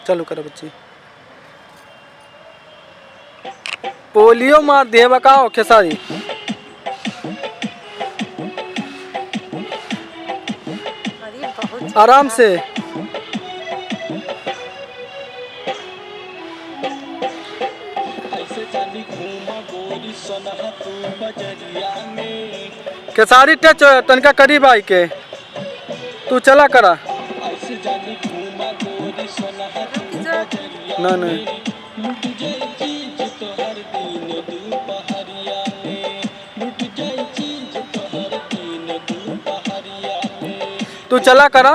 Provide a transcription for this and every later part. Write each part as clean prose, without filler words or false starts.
चालू करो बच्ची। पोलियो मार दे बकाओ खेसारी। आराम से। खेसारी टच तनका करीब आई के तू चला करा ना नहीं तू चला करा।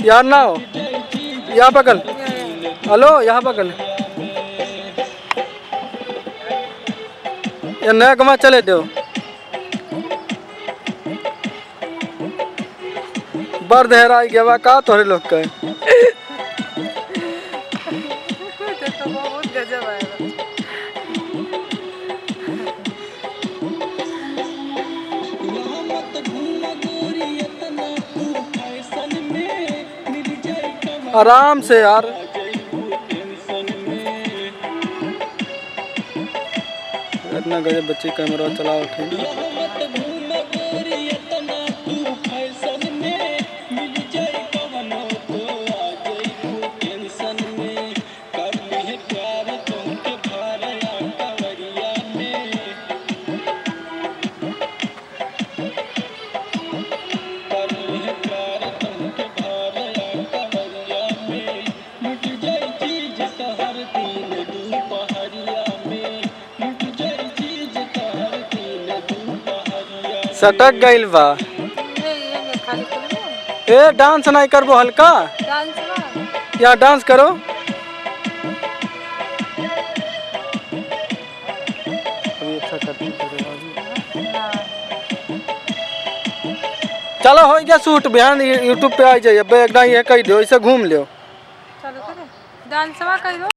यार ना हो यहाँ बगल। हेलो यहाँ बगल ये नया गमा चले दो बर देहरा गया का तोहरे लोग का तो बहुत गजब है। आराम से यार। इतना गजब बच्चे कैमरा चलाओ ठीक। सटक गइल बा। ए डांस नहीं करबो हल्का या डांस करो। अभी अच्छा करती चलो हो गया शूट बयान यूट्यूब पे आ जाइए। एक ये कह दो इसे घूम लियो। चलो डांसवा कर दो।